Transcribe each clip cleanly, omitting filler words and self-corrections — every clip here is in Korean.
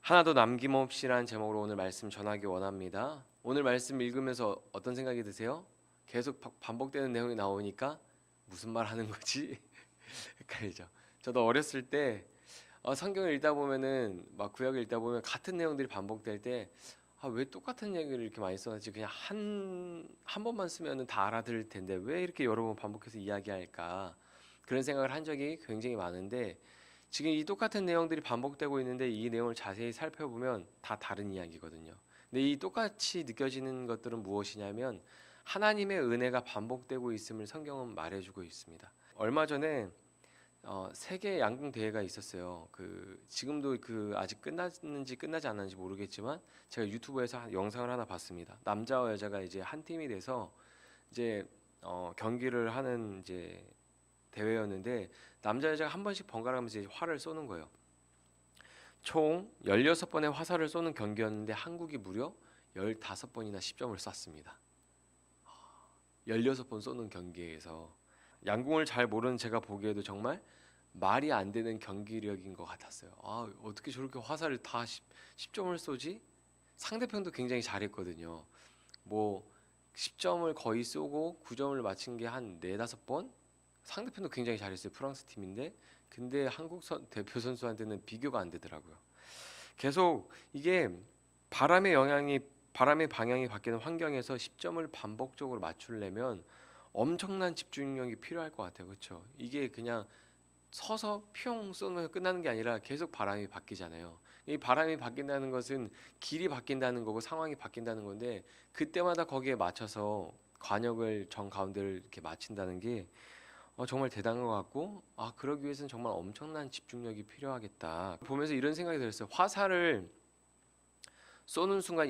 하나도 남김없이란 제목으로 오늘 말씀 전하기 원합니다. 오늘 말씀 읽으면서 어떤 생각이 드세요? 계속 반복되는 내용이 나오니까 무슨 말 하는 거지? 헷갈리죠. 저도 어렸을 때 성경을 읽다 보면은 막 구약을 읽다 보면 같은 내용들이 반복될 때 왜 똑같은 얘기를 이렇게 많이 써놨지? 그냥 한 번만 쓰면은 다 알아들을 텐데 왜 이렇게 여러 번 반복해서 이야기할까? 그런 생각을 한 적이 굉장히 많은데 지금 이 똑같은 내용들이 반복되고 있는데 이 내용을 자세히 살펴보면 다 다른 이야기거든요. 근데 이 똑같이 느껴지는 것들은 무엇이냐면 하나님의 은혜가 반복되고 있음을 성경은 말해주고 있습니다. 얼마 전에 세계 양궁 대회가 있었어요. 지금도 아직 끝났는지 끝나지 않았는지 모르겠지만 제가 유튜브에서 영상을 하나 봤습니다. 남자와 여자가 이제 한 팀이 돼서 이제 경기를 하는 이제 대회였는데 남자 여자가 한 번씩 번갈아 가면서 이제 활을 쏘는 거예요. 총 16번의 화살을 쏘는 경기였는데 한국이 무려 15번이나 10점을 쐈습니다. 16번 쏘는 경기에서 양궁을 잘 모르는 제가 보기에도 정말 말이 안 되는 경기력인 것 같았어요. 어떻게 저렇게 화살을 다 10점을 쏘지? 상대편도 굉장히 잘했거든요. 뭐 10점을 거의 쏘고 9점을 맞힌 게 한 4, 5번? 상대편도 굉장히 잘했어요. 프랑스 팀인데 근데 한국 대표 선수한테는 비교가 안 되더라고요. 계속 이게 바람의 방향이 바뀌는 환경에서 10점을 반복적으로 맞추려면 엄청난 집중력이 필요할 것 같아요. 그렇죠? 이게 그냥 서서 뿅 쏘면 끝나는 게 아니라 계속 바람이 바뀌잖아요. 이 바람이 바뀐다는 것은 길이 바뀐다는 거고 상황이 바뀐다는 건데 그때마다 거기에 맞춰서 관역을 정 가운데를 이렇게 맞춘다는 게 정말 대단한 것 같고 그러기 위해서는 정말 엄청난 집중력이 필요하겠다 보면서 이런 생각이 들었어요. 화살을 쏘는 순간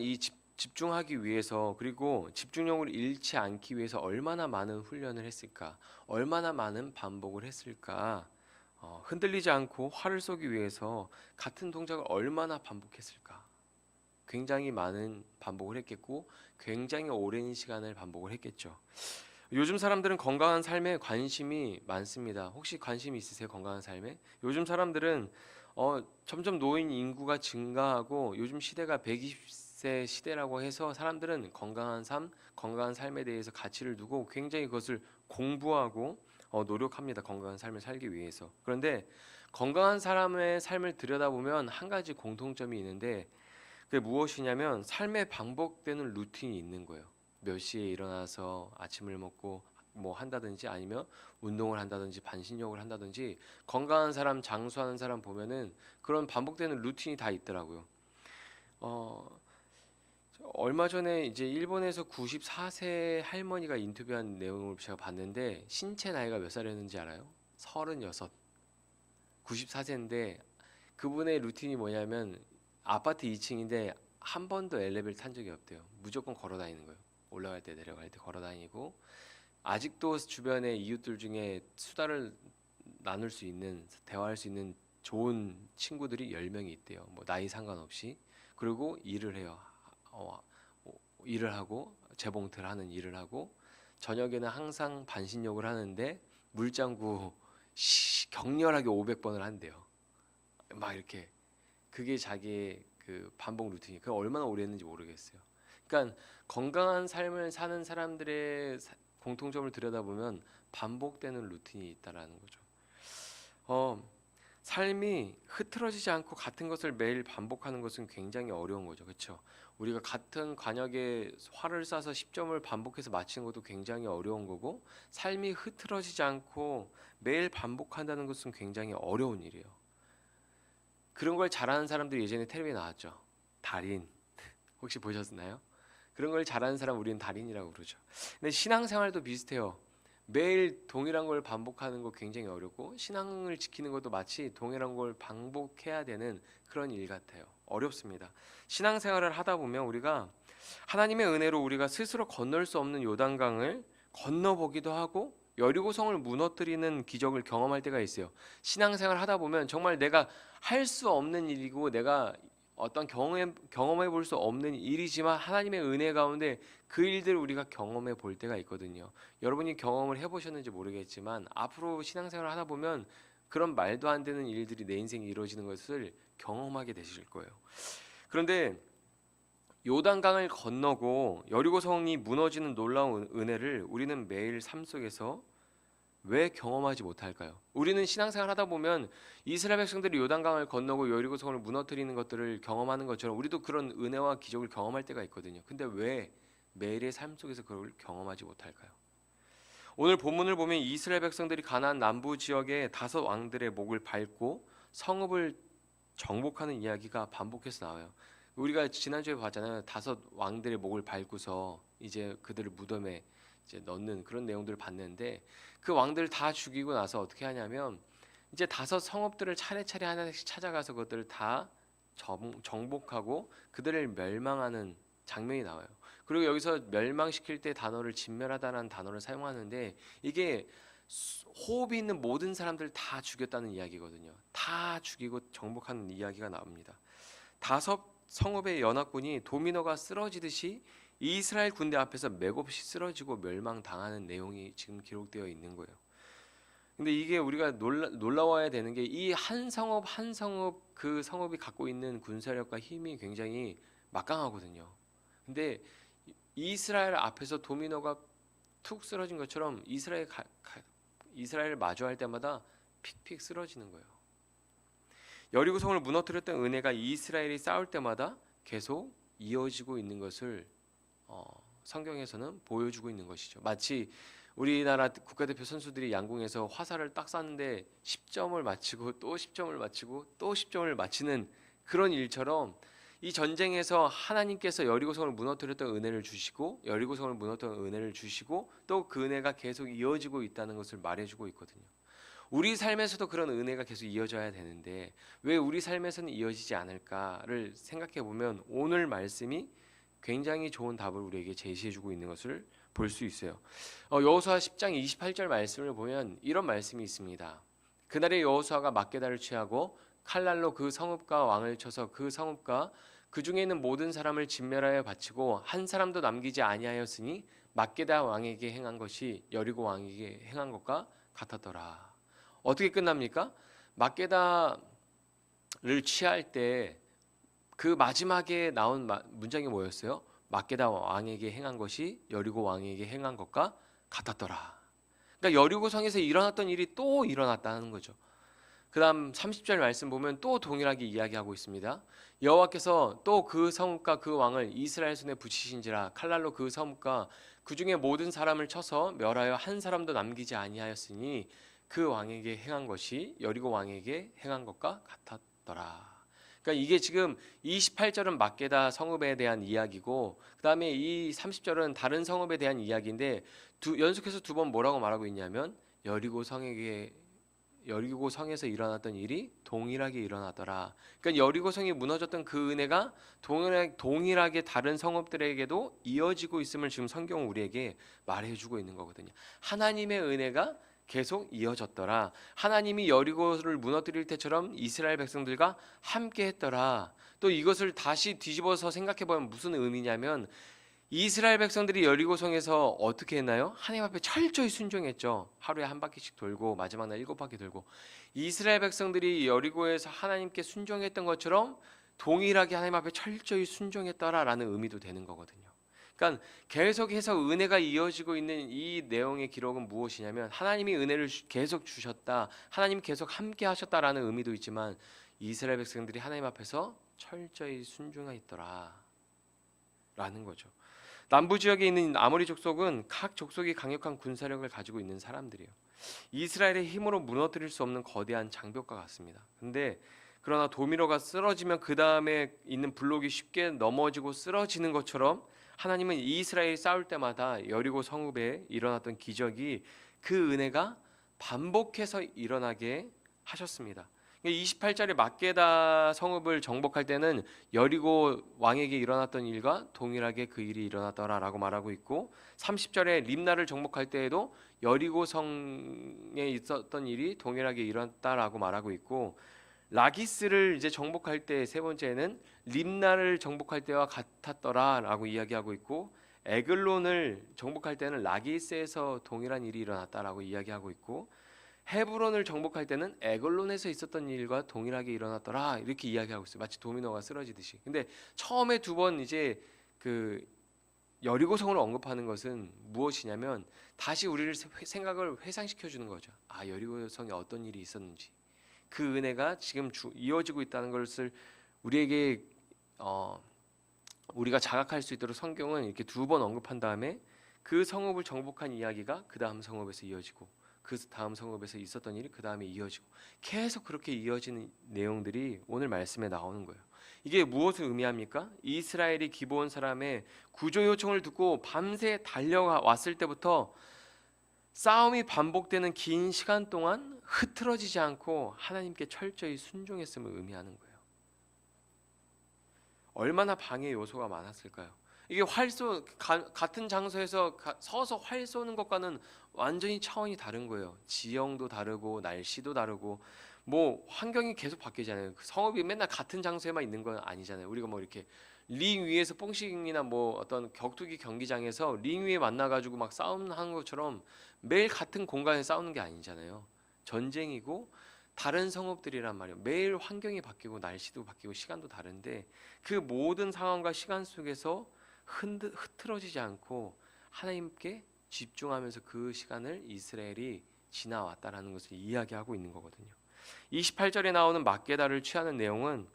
집중하기 위해서 그리고 집중력을 잃지 않기 위해서 얼마나 많은 훈련을 했을까, 얼마나 많은 반복을 했을까, 흔들리지 않고 활을 쏘기 위해서 같은 동작을 얼마나 반복했을까. 굉장히 많은 반복을 했겠고 굉장히 오랜 시간을 반복을 했겠죠. 요즘 사람들은 건강한 삶에 관심이 많습니다. 혹시 관심이 있으세요? 건강한 삶에? 요즘 사람들은 점점 노인 인구가 증가하고 요즘 시대가 120세 시대라고 해서 사람들은 건강한 삶, 건강한 삶에 대해서 가치를 두고 굉장히 그것을 공부하고 노력합니다. 건강한 삶을 살기 위해서. 그런데 건강한 사람의 삶을 들여다보면 한 가지 공통점이 있는데 그게 무엇이냐면 삶에 반복되는 루틴이 있는 거예요. 몇 시에 일어나서 아침을 먹고 뭐 한다든지 아니면 운동을 한다든지 반신욕을 한다든지 건강한 사람 장수하는 사람 보면은 그런 반복되는 루틴이 다 있더라고요. 어, 얼마 전에 이제 일본에서 94세 할머니가 인터뷰한 내용을 제가 봤는데 신체 나이가 몇 살이었는지 알아요? 36. 94세인데 그분의 루틴이 뭐냐면 아파트 2층인데 한 번도 엘리베이터 탄 적이 없대요. 무조건 걸어 다니는 거예요. 올라갈 때 내려갈 때 걸어 다니고 아직도 주변의 이웃들 중에 수다를 나눌 수 있는 대화할 수 있는 좋은 친구들이 10명이 있대요. 뭐 나이 상관없이. 그리고 일을 해요. 어, 일을 하고 재봉틀 하는 일을 하고 저녁에는 항상 반신욕을 하는데 물장구 격렬하게 500번을 한대요. 막 이렇게 그게 자기의 그 반복 루틴이 그 얼마나 오래 했는지 모르겠어요. 그러니까 건강한 삶을 사는 사람들의 공통점을 들여다보면 반복되는 루틴이 있다라는 거죠. 어, 삶이 흐트러지지 않고 같은 것을 매일 반복하는 것은 굉장히 어려운 거죠. 그렇죠? 우리가 같은 관역에 활을 쏴서 10점을 반복해서 맞히는 것도 굉장히 어려운 거고 삶이 흐트러지지 않고 매일 반복한다는 것은 굉장히 어려운 일이에요. 그런 걸 잘하는 사람들이 예전에 텔레비에 나왔죠. 달인. 혹시 보셨나요? 그런 걸 잘하는 사람 우리는 달인이라고 그러죠. 근데 신앙생활도 비슷해요. 매일 동일한 걸 반복하는 거 굉장히 어렵고 신앙을 지키는 것도 마치 동일한 걸 반복해야 되는 그런 일 같아요. 어렵습니다. 신앙생활을 하다 보면 우리가 하나님의 은혜로 우리가 스스로 건널 수 없는 요단강을 건너보기도 하고 여리고성을 무너뜨리는 기적을 경험할 때가 있어요. 신앙생활 하다 보면 정말 내가 할 수 없는 일이고 내가 어떤 경험해 볼 수 없는 일이지만 하나님의 은혜 가운데 그 일들을 우리가 경험해 볼 때가 있거든요. 여러분이 경험을 해보셨는지 모르겠지만 앞으로 신앙생활을 하다 보면 그런 말도 안 되는 일들이 내 인생에 이루어지는 것을 경험하게 되실 거예요. 그런데 요단강을 건너고 여리고 성이 무너지는 놀라운 은혜를 우리는 매일 삶 속에서 왜 경험하지 못할까요? 우리는 신앙생활 하다 보면 이스라엘 백성들이 요단강을 건너고 여리고 성을 무너뜨리는 것들을 경험하는 것처럼 우리도 그런 은혜와 기적을 경험할 때가 있거든요. 근데 왜 매일의 삶 속에서 그걸 경험하지 못할까요? 오늘 본문을 보면 이스라엘 백성들이 가나안 남부 지역의 다섯 왕들의 목을 밟고 성읍을 정복하는 이야기가 반복해서 나와요. 우리가 지난주에 봤잖아요. 다섯 왕들의 목을 밟고서 이제 그들을 무덤에 이제 넣는 그런 내용들을 봤는데, 그 왕들을 다 죽이고 나서 어떻게 하냐면 이제 다섯 성읍들을 차례차례 하나씩 찾아가서 그것들을 다 정복하고 그들을 멸망하는 장면이 나와요. 그리고 여기서 멸망시킬 때 단어를 진멸하다라는 단어를 사용하는데, 이게 호흡이 있는 모든 사람들 다 죽였다는 이야기거든요. 다 죽이고 정복하는 이야기가 나옵니다. 다섯 성읍의 연합군이 도미노가 쓰러지듯이 이스라엘 군대 앞에서 맥없이 쓰러지고 멸망당하는 내용이 지금 기록되어 있는 거예요. 근데 이게 우리가 놀라워야 되는 게, 이 한 성읍 한 성읍 그 성읍이 갖고 있는 군사력과 힘이 굉장히 막강하거든요. 근데 이스라엘 앞에서 도미노가 툭 쓰러진 것처럼 이스라엘을 마주할 때마다 픽픽 쓰러지는 거예요. 여리고성을 무너뜨렸던 은혜가 이스라엘이 싸울 때마다 계속 이어지고 있는 것을 성경에서는 보여주고 있는 것이죠. 마치 우리나라 국가대표 선수들이 양궁에서 화살을 딱 쐈는데 10점을 맞히고 또 10점을 맞히고 또 10점을 맞히는 그런 일처럼, 이 전쟁에서 하나님께서 여리고성을 무너뜨렸던 은혜를 주시고 여리고성을 무너뜨렸던 은혜를 주시고 또 그 은혜가 계속 이어지고 있다는 것을 말해주고 있거든요. 우리 삶에서도 그런 은혜가 계속 이어져야 되는데 왜 우리 삶에서는 이어지지 않을까를 생각해 보면 오늘 말씀이 굉장히 좋은 답을 우리에게 제시해주고 있는 것을 볼 수 있어요. 여호수아 10장 28절 말씀을 보면 이런 말씀이 있습니다. 그날에 여호수아가 막게다를 취하고 칼날로 그 성읍과 왕을 쳐서 그 성읍과 그 중에 있는 모든 사람을 진멸하여 바치고 한 사람도 남기지 아니하였으니 막게다 왕에게 행한 것이 여리고 왕에게 행한 것과 같았더라. 어떻게 끝납니까? 막게다를 취할 때 그 마지막에 나온 문장이 뭐였어요? 막게다 왕에게 행한 것이 여리고 왕에게 행한 것과 같았더라. 그러니까 여리고 성에서 일어났던 일이 또 일어났다는 거죠. 그 다음 30절 말씀 보면 또 동일하게 이야기하고 있습니다. 여호와께서 또 그 성읍과 그 왕을 이스라엘 손에 붙이신지라 칼날로 그 성읍과 그 중에 모든 사람을 쳐서 멸하여 한 사람도 남기지 아니하였으니 그 왕에게 행한 것이 여리고 왕에게 행한 것과 같았더라. 그러니까 이게 지금 28절은 막게다 성읍에 대한 이야기고 그 다음에 이 30절은 다른 성읍에 대한 이야기인데 연속해서 두 번 뭐라고 말하고 있냐면 여리고 성에서 일어났던 일이 동일하게 일어나더라. 그러니까 여리고 성이 무너졌던 그 은혜가 동일하게 다른 성읍들에게도 이어지고 있음을 지금 성경은 우리에게 말해주고 있는 거거든요. 하나님의 은혜가 계속 이어졌더라. 하나님이 여리고를 무너뜨릴 때처럼 이스라엘 백성들과 함께 했더라. 또 이것을 다시 뒤집어서 생각해 보면 무슨 의미냐면, 이스라엘 백성들이 여리고성에서 어떻게 했나요? 하나님 앞에 철저히 순종했죠. 하루에 한 바퀴씩 돌고 마지막 날 7바퀴 돌고. 이스라엘 백성들이 여리고에서 하나님께 순종했던 것처럼 동일하게 하나님 앞에 철저히 순종했더라라는 의미도 되는 거거든요. 그러니까 계속해서 은혜가 이어지고 있는 이 내용의 기록은 무엇이냐면, 하나님이 은혜를 계속 주셨다, 하나님 계속 함께 하셨다라는 의미도 있지만 이스라엘 백성들이 하나님 앞에서 철저히 순종했더라 라는 거죠. 남부 지역에 있는 아모리 족속은 각 족속이 강력한 군사력을 가지고 있는 사람들이에요. 이스라엘의 힘으로 무너뜨릴 수 없는 거대한 장벽과 같습니다. 근데 그러나 도미노가 쓰러지면 그 다음에 있는 블록이 쉽게 넘어지고 쓰러지는 것처럼 하나님은 이스라엘이 싸울 때마다 여리고 성읍에 일어났던 기적이 그 은혜가 반복해서 일어나게 하셨습니다. 28절에 막게다 성읍을 정복할 때는 여리고 왕에게 일어났던 일과 동일하게 그 일이 일어났더라라고 말하고 있고, 30절에 림나를 정복할 때에도 여리고 성에 있었던 일이 동일하게 일어났다라고 말하고 있고, 라기스를 이제 정복할 때 세 번째는 림나를 정복할 때와 같았더라라고 이야기하고 있고, 에글론을 정복할 때는 라기스에서 동일한 일이 일어났다라고 이야기하고 있고, 헤브론을 정복할 때는 에글론에서 있었던 일과 동일하게 일어났더라 이렇게 이야기하고 있어요. 마치 도미노가 쓰러지듯이. 근데 처음에 두 번 이제 그 여리고성을 언급하는 것은 무엇이냐면 다시 우리를 생각을 회상시켜 주는 거죠. 아, 여리고성에 어떤 일이 있었는지, 그 은혜가 지금 이어지고 있다는 것을 우리에게 우리가 자각할 수 있도록 성경은 이렇게 두 번 언급한 다음에 그 성읍을 정복한 이야기가 그 다음 성읍에서 이어지고, 그 다음 성읍에서 있었던 일이 그 다음에 이어지고, 계속 그렇게 이어지는 내용들이 오늘 말씀에 나오는 거예요. 이게 무엇을 의미합니까? 이스라엘이 기브온 사람의 구조 요청을 듣고 밤새 달려왔을 때부터 싸움이 반복되는 긴 시간 동안 흐트러지지 않고 하나님께 철저히 순종했음을 의미하는 거예요. 얼마나 방해 요소가 많았을까요? 이게 같은 장소에서 서서 활 쏘는 것과는 완전히 차원이 다른 거예요. 지형도 다르고 날씨도 다르고 뭐 환경이 계속 바뀌잖아요. 성읍이 맨날 같은 장소에만 있는 건 아니잖아요. 우리가 뭐 이렇게 링 위에서 뽕싱이나 뭐 어떤 격투기 경기장에서 링 위에 만나가지고 막 싸움하는 것처럼 매일 같은 공간에 싸우는 게 아니잖아요. 전쟁이고 다른 성읍들이란 말이에요. 매일 환경이 바뀌고 날씨도 바뀌고 시간도 다른데 그 모든 상황과 시간 속에서 흐트러지지 않고 하나님께 집중하면서 그 시간을 이스라엘이 지나왔다라는 것을 이야기하고 있는 거거든요. 28절에 나오는 막게다를 취하는 내용은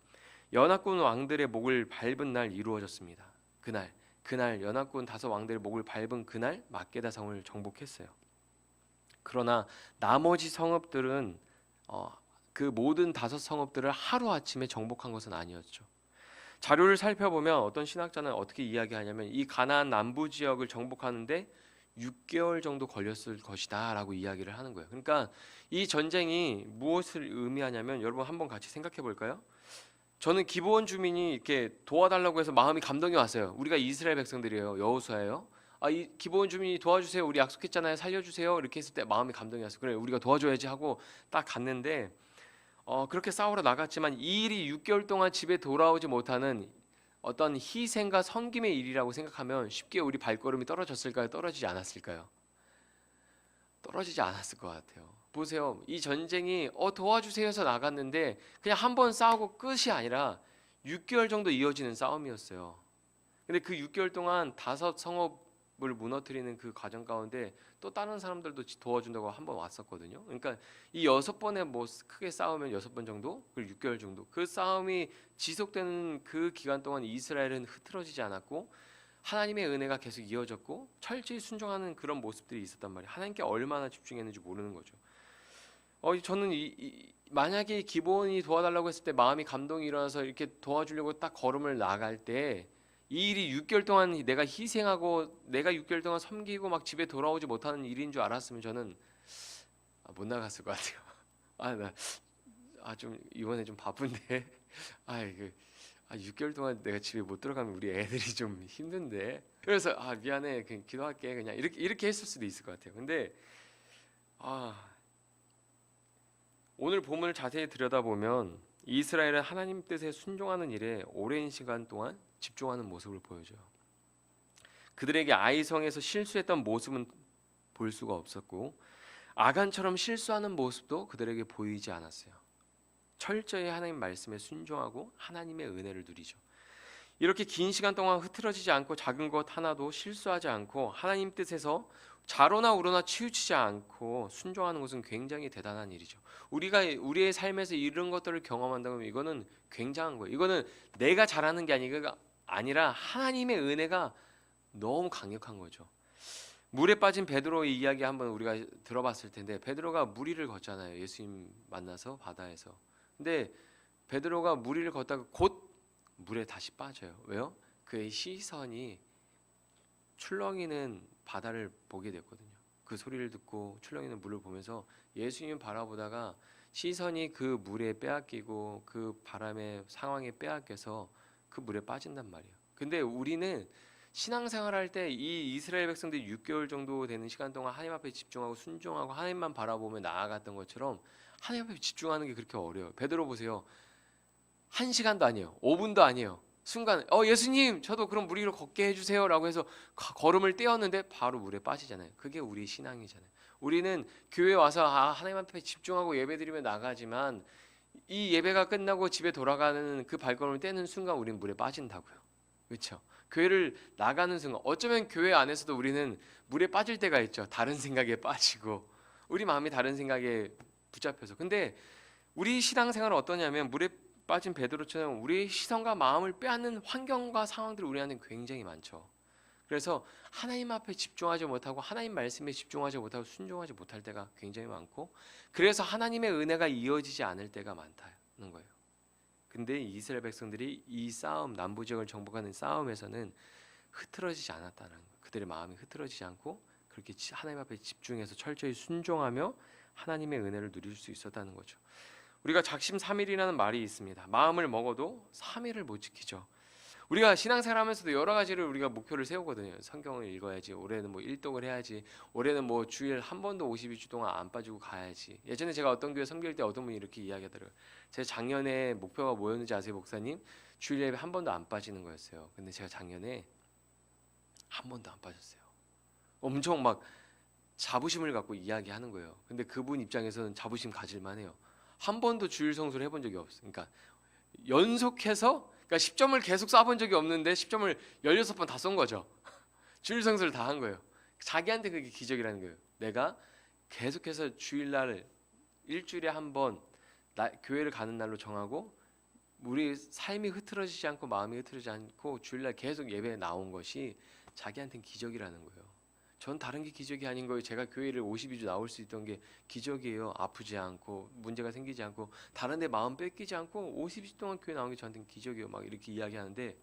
연합군 왕들의 목을 밟은 날 이루어졌습니다. 그날 연합군 5왕들의 목을 밟은 그날 막게다 성을 정복했어요. 그러나 나머지 성읍들은 그 모든 5성읍들을 하루아침에 정복한 것은 아니었죠. 자료를 살펴보면 어떤 신학자는 어떻게 이야기하냐면 이 가나안 남부 지역을 정복하는데 6개월 정도 걸렸을 것이다 라고 이야기를 하는 거예요. 그러니까 이 전쟁이 무엇을 의미하냐면, 여러분 한번 같이 생각해 볼까요? 저는 기브온 주민이 이렇게 도와달라고 해서 마음이 감동이 왔어요. 우리가 이스라엘 백성들이에요. 여호수아예요. 이 기브온 주민이 도와주세요. 우리 약속했잖아요. 살려주세요. 이렇게 했을 때 마음이 감동이 왔어요. 그래, 우리가 도와줘야지 하고 딱 갔는데 그렇게 싸우러 나갔지만 이 일이 6개월 동안 집에 돌아오지 못하는 어떤 희생과 섬김의 일이라고 생각하면 쉽게 우리 발걸음이 떨어졌을까요? 떨어지지 않았을까요? 떨어지지 않았을 것 같아요. 보세요. 이 전쟁이 도와주세요 해서 나갔는데 그냥 한 번 싸우고 끝이 아니라 6개월 정도 이어지는 싸움이었어요. 근데 그 6개월 동안 5성읍을 무너뜨리는 그 과정 가운데 또 다른 사람들도 도와준다고 한 번 왔었거든요. 그러니까 이 6번에 뭐 크게 싸우면 6번 정도, 그리고 6개월 정도 그 싸움이 지속되는 그 기간 동안 이스라엘은 흐트러지지 않았고 하나님의 은혜가 계속 이어졌고 철저히 순종하는 그런 모습들이 있었단 말이에요. 하나님께 얼마나 집중했는지 모르는 거죠. 저는 만약에 기브온이 도와달라고 했을 때 마음이 감동이 일어나서 이렇게 도와주려고 딱 걸음을 나갈 때 이 일이 6개월 동안 내가 희생하고 내가 6개월 동안 섬기고 막 집에 돌아오지 못하는 일인 줄 알았으면 저는 못 나갔을 것 같아요. 좀 이번에 좀 바쁜데 6개월 동안 내가 집에 못 들어가면 우리 애들이 좀 힘든데, 그래서 미안해 그냥 기도할게 그냥 이렇게 했을 수도 있을 것 같아요. 근데 오늘 본문을 자세히 들여다보면 이스라엘은 하나님 뜻에 순종하는 일에 오랜 시간 동안 집중하는 모습을 보여줘요. 그들에게 아이성에서 실수했던 모습은 볼 수가 없었고 아간처럼 실수하는 모습도 그들에게 보이지 않았어요. 철저히 하나님 말씀에 순종하고 하나님의 은혜를 누리죠. 이렇게 긴 시간 동안 흐트러지지 않고 작은 것 하나도 실수하지 않고 하나님 뜻에서 좌로나 우로나 치우치지 않고 순종하는 것은 굉장히 대단한 일이죠. 우리가 우리의 삶에서 이런 것들을 경험한다면 이거는 굉장한 거예요. 이거는 내가 잘하는 게 아니라 하나님의 은혜가 너무 강력한 거죠. 물에 빠진 베드로의 이야기 한번 우리가 들어봤을 텐데, 베드로가 무리를 걷잖아요. 예수님 만나서 바다에서. 근데 베드로가 무리를 걷다가 곧 물에 다시 빠져요. 왜요? 그의 시선이 출렁이는 바다를 보게 됐거든요. 그 소리를 듣고 출렁이는 물을 보면서 예수님 바라보다가 시선이 그 물에 빼앗기고 그 바람의 상황에 빼앗겨서 그 물에 빠진단 말이에요. 근데 우리는 신앙생활 할 때 이 이스라엘 백성들이 6개월 정도 되는 시간 동안 하나님 앞에 집중하고 순종하고 하나님만 바라보며 나아갔던 것처럼 하나님 앞에 집중하는 게 그렇게 어려워요. 베드로 보세요. 1시간도 아니에요. 5분도 아니에요. 순간 예수님 저도 그럼 물 위로 걷게 해주세요 라고 해서 걸음을 떼었는데 바로 물에 빠지잖아요. 그게 우리 신앙이잖아요. 우리는 교회 와서 하나님 앞에 집중하고 예배드리며 나가지만 이 예배가 끝나고 집에 돌아가는 그 발걸음을 떼는 순간 우리는 물에 빠진다고요. 그렇죠? 교회를 나가는 순간 어쩌면 교회 안에서도 우리는 물에 빠질 때가 있죠. 다른 생각에 빠지고 우리 마음이 다른 생각에 붙잡혀서. 근데 우리 신앙생활은 어떠냐면 물에 빠진 베드로처럼 우리의 시선과 마음을 빼앗는 환경과 상황들이 우리한테 굉장히 많죠. 그래서 하나님 앞에 집중하지 못하고 하나님 말씀에 집중하지 못하고 순종하지 못할 때가 굉장히 많고, 그래서 하나님의 은혜가 이어지지 않을 때가 많다는 거예요. 근데 이스라엘 백성들이 이 싸움, 남부 지역을 정복하는 싸움에서는 흐트러지지 않았다는 거예요. 그들의 마음이 흐트러지지 않고 그렇게 하나님 앞에 집중해서 철저히 순종하며 하나님의 은혜를 누릴 수 있었다는 거죠. 우리가 작심 3일이라는 말이 있습니다. 마음을 먹어도 3일을 못 지키죠. 우리가 신앙생활하면서도 여러 가지를 우리가 목표를 세우거든요. 성경을 읽어야지, 올해는 뭐 일독을 해야지, 올해는 뭐 주일 한 번도 52주 동안 안 빠지고 가야지. 예전에 제가 어떤 교회 섬길 때 어떤 분이 이렇게 이야기하더라고요. 제 작년에 목표가 뭐였는지 아세요, 목사님? 주일 예배 한 번도 안 빠지는 거였어요. 근데 제가 작년에 한 번도 안 빠졌어요. 엄청 막 자부심을 갖고 이야기하는 거예요. 근데 그분 입장에서는 자부심 가질만해요. 한 번도 주일 성수를 해본 적이 없어요. 그러니까 연속해서, 그러니까 10점을 계속 쏴본 적이 없는데 10점을 16번 다 쏜 거죠. 주일 성수를 다 한 거예요. 자기한테 그게 기적이라는 거예요. 내가 계속해서 주일날 일주일에 한 번 교회를 가는 날로 정하고 우리 삶이 흐트러지지 않고 마음이 흐트러지지 않고 주일날 계속 예배에 나온 것이 자기한테는 기적이라는 거예요. 전 다른 게 기적이 아닌 거예요. 제가 교회를 52주 나올 수 있던 게 기적이에요. 아프지 않고 문제가 생기지 않고 다른 데 마음 뺏기지 않고 52주 동안 교회 나온 게 저한테는 기적이에요. 막 이렇게 이야기하는데,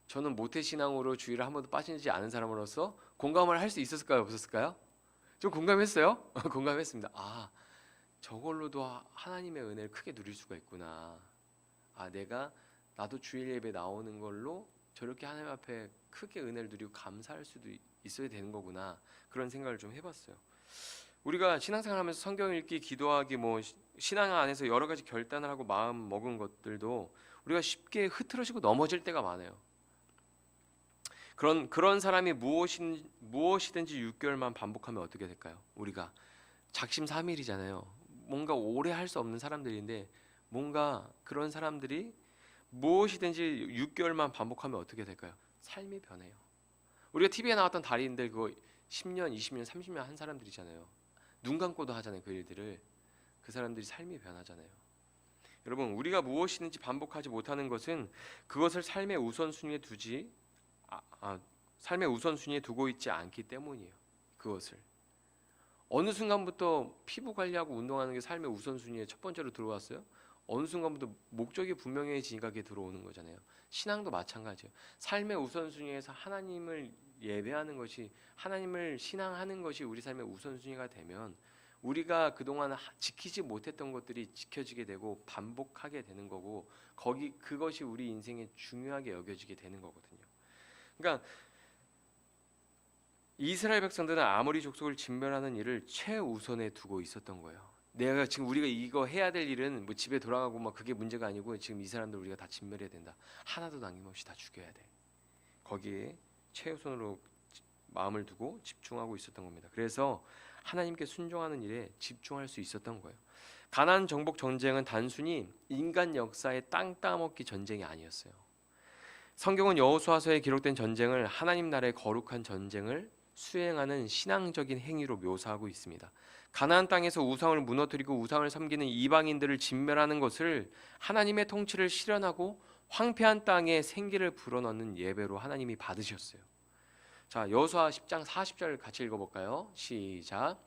저는 모태신앙으로 주일을 한 번도 빠지지 않은 사람으로서 공감을 할 수 있었을까요? 없었을까요? 좀 공감했어요? 공감했습니다. 아, 저걸로도 하나님의 은혜를 크게 누릴 수가 있구나. 아, 나도 주일 예배 나오는 걸로 저렇게 하나님 앞에 크게 은혜를 누리고 감사할 수도 있어야 되는 거구나. 그런 생각을 좀 해봤어요. 우리가 신앙생활하면서 성경 읽기, 기도하기, 뭐 신앙 안에서 여러 가지 결단을 하고 마음 먹은 것들도 우리가 쉽게 흐트러지고 넘어질 때가 많아요. 그런 사람이 무엇이든지 6개월만 반복하면 어떻게 될까요? 우리가 작심삼일이잖아요. 뭔가 오래 할 수 없는 사람들인데, 뭔가 그런 사람들이 무엇이든지 6개월만 반복하면 어떻게 될까요? 삶이 변해요. 우리가 TV에 나왔던 달인들 그거 10년, 20년, 30년 한 사람들이잖아요. 눈 감고도 하잖아요. 그 일들을. 그 사람들이 삶이 변하잖아요. 여러분, 우리가 무엇이든지 반복하지 못하는 것은 그것을 삶의 우선순위에 두고 있지 않기 때문이에요. 그것을 어느 순간부터 피부 관리하고 운동하는 게 삶의 우선순위에 첫 번째로 들어왔어요? 어느 순간부터 목적이 분명해지니까 그게 들어오는 거잖아요. 신앙도 마찬가지예요. 삶의 우선순위에서 하나님을 예배하는 것이, 하나님을 신앙하는 것이 우리 삶의 우선순위가 되면 우리가 그동안 지키지 못했던 것들이 지켜지게 되고 반복하게 되는 거고, 그것이 우리 인생에 중요하게 여겨지게 되는 거거든요. 그러니까 이스라엘 백성들은 아모리 족속을 진멸하는 일을 최우선에 두고 있었던 거예요. 내가 지금 우리가 이거 해야 될 일은 뭐 집에 돌아가고 막 그게 문제가 아니고, 지금 이 사람들 우리가 다 진멸해야 된다. 하나도 남김없이 다 죽여야 돼. 거기에 최우선으로 마음을 두고 집중하고 있었던 겁니다. 그래서 하나님께 순종하는 일에 집중할 수 있었던 거예요. 가나안 정복 전쟁은 단순히 인간 역사의 땅 따먹기 전쟁이 아니었어요. 성경은 여호수아서에 기록된 전쟁을 하나님 나라의 거룩한 전쟁을 수행하는 신앙적인 행위로 묘사하고 있습니다. 가나안 땅에서 우상을 무너뜨리고 우상을 섬기는 이방인들을 진멸하는 것을 하나님의 통치를 실현하고 황폐한 땅에 생기를 불어넣는 예배로 하나님이 받으셨어요. 자, 여호수아 10장 40절 같이 읽어볼까요? 시작.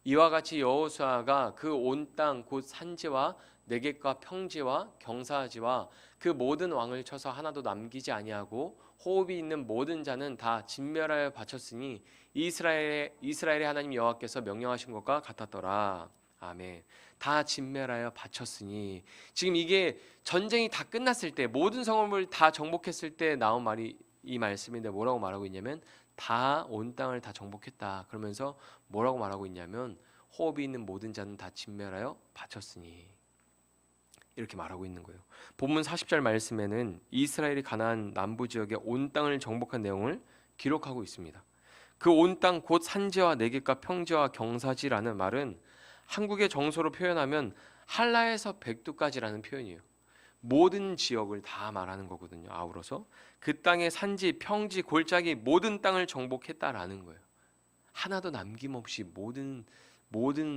이와 같이 여호수아가 그 온 땅 곧 산지와 내겝과 평지와 경사지와 그 모든 왕을 쳐서 하나도 남기지 아니하고 호흡이 있는 모든 자는 다 진멸하여 바쳤으니 이스라엘의 하나님 여호와께서 명령하신 것과 같았더라. 아멘. 다 진멸하여 바쳤으니, 지금 이게 전쟁이 다 끝났을 때, 모든 성읍을 다 정복했을 때 나온 말이 이 말씀인데, 뭐라고 말하고 있냐면 다 온 땅을 다 정복했다. 그러면서 뭐라고 말하고 있냐면 호흡이 있는 모든 자는 다 진멸하여 바쳤으니, 이렇게 말하고 있는 거예요. 본문 40절 말씀에는 이스라엘이 가나안 남부 지역의 온 땅을 정복한 내용을 기록하고 있습니다. 그 온 땅 곧 산지와 내겝과 평지와 경사지라는 말은 한국의 정서로 표현하면 한라에서 백두까지라는 표현이에요. 모든 지역을 다 말하는 거거든요. 아울러서 그 땅의 산지, 평지, 골짜기 모든 땅을 정복했다라는 거예요. 하나도 남김없이 모든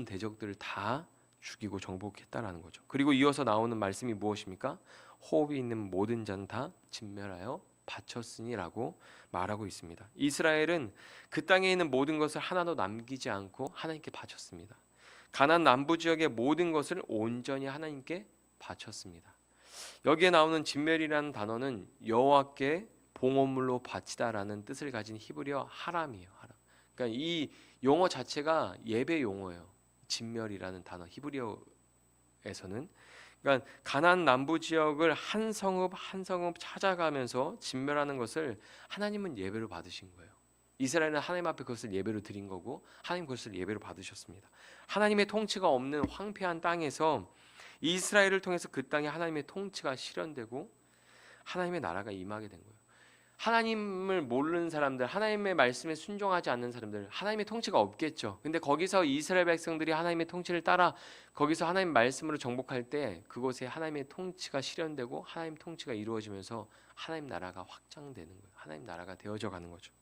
대적들을 다 죽이고 정복했다라는 거죠. 그리고 이어서 나오는 말씀이 무엇입니까? 호흡이 있는 모든 자는 다 진멸하여 바쳤으니라고 말하고 있습니다. 이스라엘은 그 땅에 있는 모든 것을 하나도 남기지 않고 하나님께 바쳤습니다. 가나안 남부 지역의 모든 것을 온전히 하나님께 바쳤습니다. 여기에 나오는 진멸이라는 단어는 여호와께 봉헌물로 바치다라는 뜻을 가진 히브리어 하람이에요. 하람. 그러니까 이 용어 자체가 예배 용어예요. 진멸이라는 단어 히브리어에서는, 그러니까 가나안 남부 지역을 한 성읍 한 성읍 찾아가면서 진멸하는 것을 하나님은 예배로 받으신 거예요. 이스라엘은 하나님 앞에 그것을 예배로 드린 거고 하나님 그것을 예배로 받으셨습니다. 하나님의 통치가 없는 황폐한 땅에서 이스라엘을 통해서 그 땅에 하나님의 통치가 실현되고 하나님의 나라가 임하게 된 거예요. 하나님을 모르는 사람들, 하나님의 말씀에 순종하지 않는 사람들, 하나님의 통치가 없겠죠. 근데 거기서 이스라엘 백성들이 하나님의 통치를 따라 거기서 하나님 말씀으로 정복할 때 그곳에 하나님의 통치가 실현되고 하나님 통치가 이루어지면서 하나님 나라가 확장되는 거예요. 하나님 나라가 되어져 가는 거죠.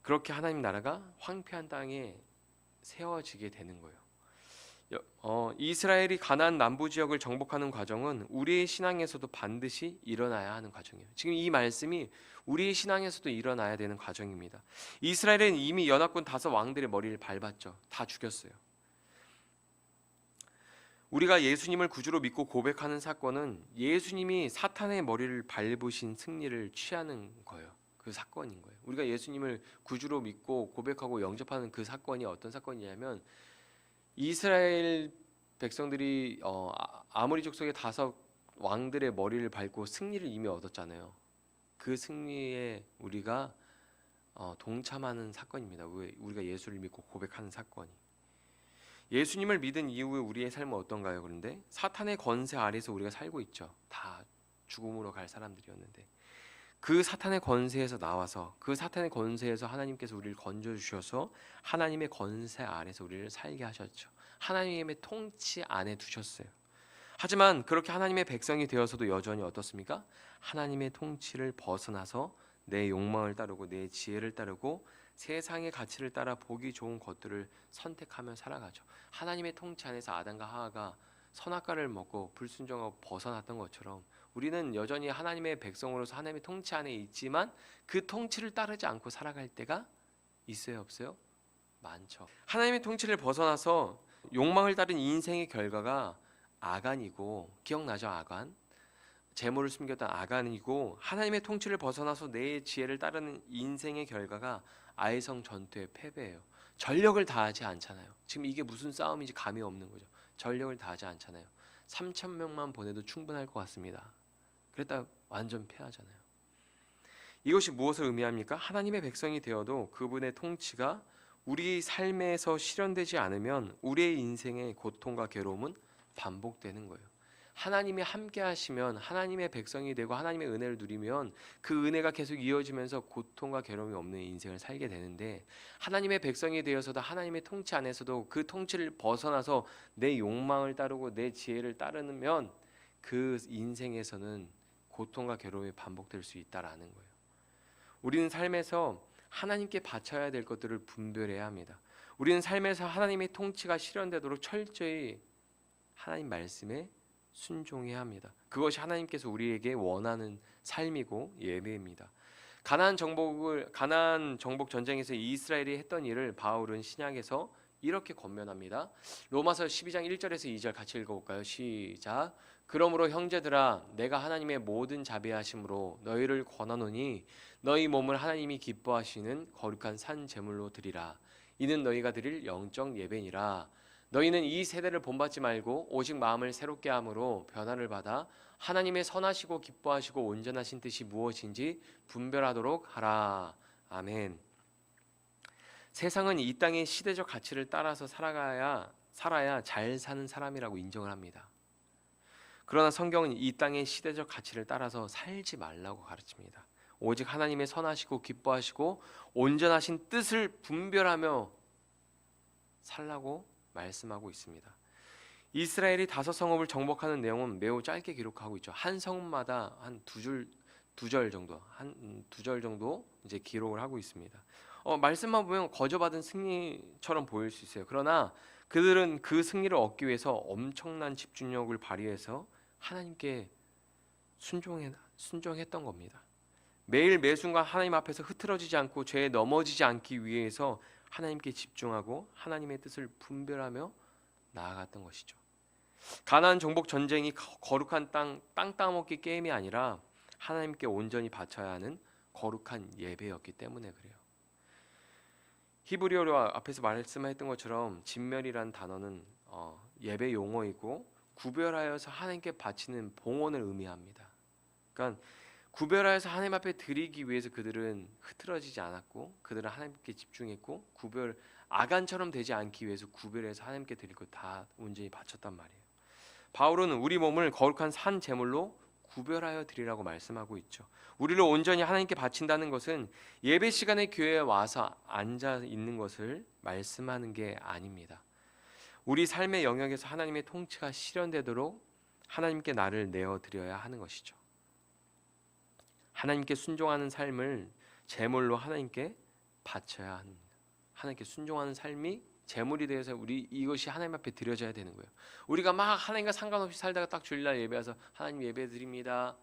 그렇게 하나님 나라가 황폐한 땅에 세워지게 되는 거예요. 이스라엘이 가나안 남부 지역을 정복하는 과정은 우리의 신앙에서도 반드시 일어나야 하는 과정이에요. 지금 이 말씀이 우리의 신앙에서도 일어나야 되는 과정입니다. 이스라엘은 이미 연합군 5 왕들의 머리를 밟았죠. 다 죽였어요. 우리가 예수님을 구주로 믿고 고백하는 사건은 예수님이 사탄의 머리를 밟으신 승리를 취하는 거예요. 그 사건인 거예요. 우리가 예수님을 구주로 믿고 고백하고 영접하는 그 사건이 어떤 사건이냐면 이스라엘 백성들이 아모리 족속의 5 왕들의 머리를 밟고 승리를 이미 얻었잖아요. 그 승리에 우리가 동참하는 사건입니다. 우리가 예수를 믿고 고백하는 사건이. 예수님을 믿은 이후에 우리의 삶은 어떤가요? 그런데 사탄의 권세 아래서 우리가 살고 있죠. 다 죽음으로 갈 사람들이었는데 그 사탄의 권세에서 나와서 그 사탄의 권세에서 하나님께서 우리를 건져주셔서 하나님의 권세 아래서 우리를 살게 하셨죠. 하나님의 통치 안에 두셨어요. 하지만 그렇게 하나님의 백성이 되어서도 여전히 어떻습니까? 하나님의 통치를 벗어나서 내 욕망을 따르고 내 지혜를 따르고 세상의 가치를 따라 보기 좋은 것들을 선택하며 살아가죠. 하나님의 통치 안에서 아담과 하와가 선악과를 먹고 불순종하고 벗어났던 것처럼 우리는 여전히 하나님의 백성으로서 하나님의 통치 안에 있지만 그 통치를 따르지 않고 살아갈 때가 있어요, 없어요? 많죠. 하나님의 통치를 벗어나서 욕망을 따른 인생의 결과가 아간이고, 기억나죠? 아간. 재물을 숨겼던 아간이고, 하나님의 통치를 벗어나서 내 지혜를 따르는 인생의 결과가 아이성 전투의 패배예요. 전력을 다하지 않잖아요. 지금 이게 무슨 싸움인지 감이 없는 거죠. 전력을 다하지 않잖아요. 3,000명만 보내도 충분할 것 같습니다. 그랬다 완전 패하잖아요. 이것이 무엇을 의미합니까? 하나님의 백성이 되어도 그분의 통치가 우리 삶에서 실현되지 않으면 우리의 인생의 고통과 괴로움은 반복되는 거예요. 하나님이 함께 하시면 하나님의 백성이 되고 하나님의 은혜를 누리면 그 은혜가 계속 이어지면서 고통과 괴로움이 없는 인생을 살게 되는데, 하나님의 백성이 되어서도 하나님의 통치 안에서도 그 통치를 벗어나서 내 욕망을 따르고 내 지혜를 따르면 그 인생에서는 고통과 괴로움이 반복될 수 있다라는 거예요. 우리는 삶에서 하나님께 바쳐야 될 것들을 분별해야 합니다. 우리는 삶에서 하나님의 통치가 실현되도록 철저히 하나님 말씀에 순종해야 합니다. 그것이 하나님께서 우리에게 원하는 삶이고 예배입니다. 가나안 정복 전쟁에서 이스라엘이 했던 일을 바울은 신약에서 이렇게 권면합니다. 로마서 12장 1절에서 2절 같이 읽어볼까요? 시작. 그러므로 형제들아, 내가 하나님의 모든 자비하심으로 너희를 권하노니 너희 몸을 하나님이 기뻐하시는 거룩한 산 제물로 드리라. 이는 너희가 드릴 영적 예배니라. 너희는 이 세대를 본받지 말고 오직 마음을 새롭게 함으로 변화를 받아 하나님의 선하시고 기뻐하시고 온전하신 뜻이 무엇인지 분별하도록 하라. 아멘. 세상은 이 땅의 시대적 가치를 따라서 살아야 잘 사는 사람이라고 인정을 합니다. 그러나 성경은 이 땅의 시대적 가치를 따라서 살지 말라고 가르칩니다. 오직 하나님의 선하시고 기뻐하시고 온전하신 뜻을 분별하며 살라고 말씀하고 있습니다. 이스라엘이 5성읍을 정복하는 내용은 매우 짧게 기록하고 있죠. 한 성읍마다 한 두 절 정도, 한 두 절 정도 이제 기록을 하고 있습니다. 말씀만 보면 거저받은 승리처럼 보일 수 있어요. 그러나 그들은 그 승리를 얻기 위해서 엄청난 집중력을 발휘해서 하나님께 순종했던 겁니다. 매일 매순간 하나님 앞에서 흐트러지지 않고 죄에 넘어지지 않기 위해서 하나님께 집중하고 하나님의 뜻을 분별하며 나아갔던 것이죠. 가나안 정복 전쟁이 거룩한 땅 따먹기 게임이 아니라 하나님께 온전히 바쳐야 하는 거룩한 예배였기 때문에 그래요. 히브리어로 앞에서 말씀했던 것처럼 진멸이란 단어는 예배 용어이고 구별하여서 하나님께 바치는 봉헌을 의미합니다. 그러니까 구별하여서 하나님 앞에 드리기 위해서 그들은 흐트러지지 않았고 그들은 하나님께 집중했고 아간처럼 되지 않기 위해서 구별해서 하나님께 드리고 다 온전히 바쳤단 말이에요. 바울은 우리 몸을 거룩한 산 제물로 구별하여 드리라고 말씀하고 있죠. 우리를 온전히 하나님께 바친다는 것은 예배 시간에 교회에 와서 앉아 있는 것을 말씀하는 게 아닙니다. 우리 삶의 영역에서 하나님의 통치가 실현되도록 하나님께 나를 내어드려야 하는 것이죠. 하나님께 순종하는 삶을 제물로 하나님께 바쳐야 합니다. 하나님께 순종하는 삶이 제물이 되어서 이것이 하나님 앞에 드려져야 되는 거예요. 우리가 막 하나님과 상관없이 살다가 딱 주일날 예배해서 하나님 예배 드립니다.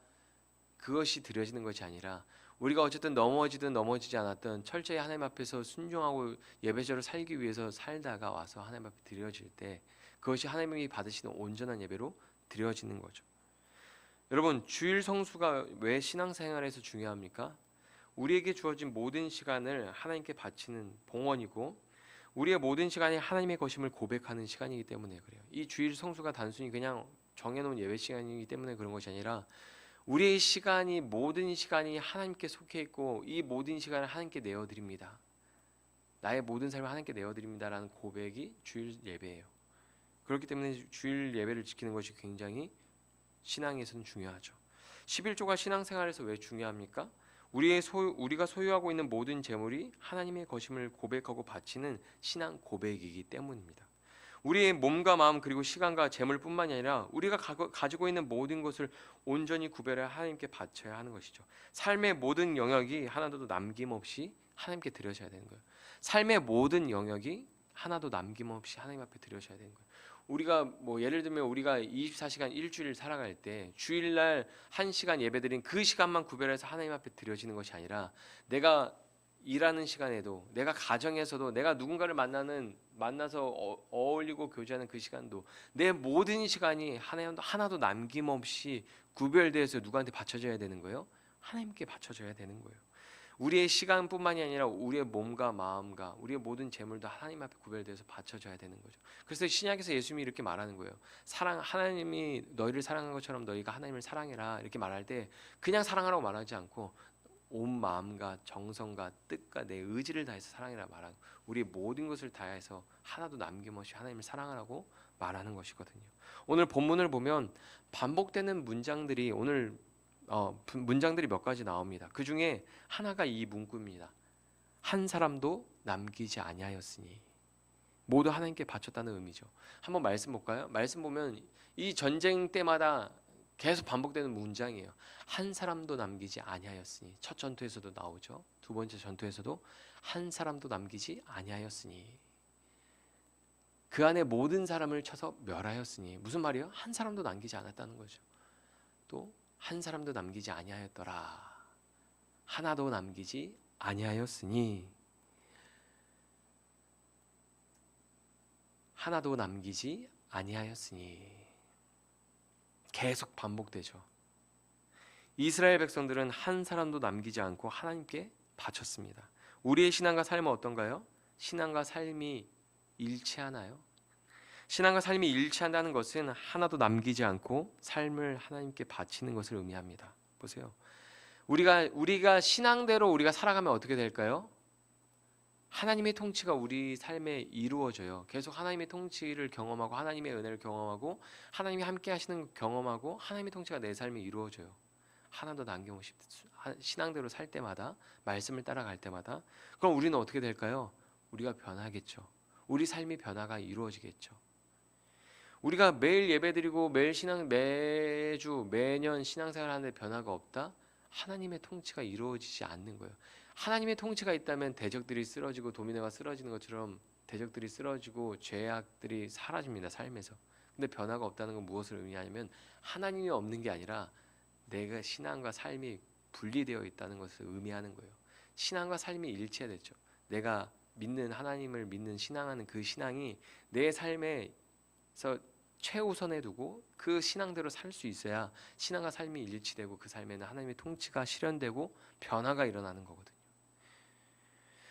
그것이 드려지는 것이 아니라 우리가 어쨌든 넘어지든 넘어지지 않았든 철저히 하나님 앞에서 순종하고 예배자로 살기 위해서 살다가 와서 하나님 앞에 드려질 때 그것이 하나님이 받으시는 온전한 예배로 드려지는 거죠. 여러분, 주일 성수가 왜 신앙생활에서 중요합니까? 우리에게 주어진 모든 시간을 하나님께 바치는 봉헌이고 우리의 모든 시간이 하나님의 것임을 고백하는 시간이기 때문에 그래요. 이 주일 성수가 단순히 그냥 정해놓은 예배 시간이기 때문에 그런 것이 아니라 우리의 시간이 모든 시간이 하나님께 속해 있고 이 모든 시간을 하나님께 내어드립니다. 나의 모든 삶을 하나님께 내어드립니다라는 고백이 주일 예배예요. 그렇기 때문에 주일 예배를 지키는 것이 굉장히 신앙에서는 중요하죠. 11조가 신앙생활에서 왜 중요합니까? 우리가 소유하고 있는 모든 재물이 하나님의 것임을 고백하고 바치는 신앙 고백이기 때문입니다. 우리의 몸과 마음 그리고 시간과 재물뿐만이 아니라 우리가 가지고 있는 모든 것을 온전히 구별해 하나님께 바쳐야 하는 것이죠. 삶의 모든 영역이 하나도 남김없이 하나님께 드려져야 되는 거예요. 삶의 모든 영역이 하나도 남김없이 하나님 앞에 드려져야 되는 거예요. 우리가 예를 들면 우리가 24시간 일주일 살아갈 때 주일날 1시간 예배드린 그 시간만 구별해서 하나님 앞에 드려지는 것이 아니라 내가 일하는 시간에도 내가 가정에서도 내가 누군가를 만나서 어울리고 교제하는 그 시간도 내 모든 시간이 하나도 남김없이 구별되어서 누구한테 바쳐져야 되는 거예요? 하나님께 바쳐져야 되는 거예요. 우리의 시간뿐만이 아니라 우리의 몸과 마음과 우리의 모든 재물도 하나님 앞에 구별돼서 바쳐져야 되는 거죠. 그래서 신약에서 예수님이 이렇게 말하는 거예요. 하나님이 너희를 사랑한 것처럼 너희가 하나님을 사랑해라 이렇게 말할 때 그냥 사랑하라고 말하지 않고 온 마음과 정성과 뜻과 내 의지를 다해서 사랑해라 말하는 우리의 모든 것을 다해서 하나도 남김없이 하나님을 사랑하라고 말하는 것이거든요. 오늘 본문을 보면 반복되는 문장들이 문장들이 몇 가지 나옵니다. 그 중에 하나가 이 문구입니다. 한 사람도 남기지 아니하였으니. 모두 하나님께 바쳤다는 의미죠. 한번 말씀 볼까요? 말씀 보면 이 전쟁 때마다 계속 반복되는 문장이에요. 한 사람도 남기지 아니하였으니. 첫 전투에서도 나오죠. 두 번째 전투에서도 한 사람도 남기지 아니하였으니. 그 안에 모든 사람을 쳐서 멸하였으니. 무슨 말이에요? 한 사람도 남기지 않았다는 거죠. 또 한 사람도 남기지 아니하였더라. 하나도 남기지 아니하였으니. 하나도 남기지 아니하였으니. 계속 반복되죠. 이스라엘 백성들은 한 사람도 남기지 않고 하나님께 바쳤습니다. 우리의 신앙과 삶은 어떤가요? 신앙과 삶이 일치하나요? 신앙과 삶이 일치한다는 것은 하나도 남기지 않고 삶을 하나님께 바치는 것을 의미합니다. 보세요. 우리가 신앙대로 우리가 살아가면 어떻게 될까요? 하나님의 통치가 우리 삶에 이루어져요. 계속 하나님의 통치를 경험하고 하나님의 은혜를 경험하고 하나님이 함께 하시는 걸 경험하고 하나님의 통치가 내 삶에 이루어져요. 하나도 남김없이 신앙대로 살 때마다, 말씀을 따라갈 때마다, 그럼 우리는 어떻게 될까요? 우리가 변하겠죠. 우리 삶이 변화가 이루어지겠죠. 우리가 매일 예배드리고 매주 매년 신앙생활 하는데 변화가 없다? 하나님의 통치가 이루어지지 않는 거예요. 하나님의 통치가 있다면 대적들이 쓰러지고 도미노가 쓰러지는 것처럼 대적들이 쓰러지고 죄악들이 사라집니다, 삶에서. 근데 변화가 없다는 건 무엇을 의미하냐면 하나님이 없는 게 아니라 내가 신앙과 삶이 분리되어 있다는 것을 의미하는 거예요. 신앙과 삶이 일치됐죠. 내가 믿는 하나님을 믿는 신앙하는 그 신앙이 내 삶에서 최우선에 두고 그 신앙대로 살 수 있어야 신앙과 삶이 일치되고 그 삶에는 하나님의 통치가 실현되고 변화가 일어나는 거거든요.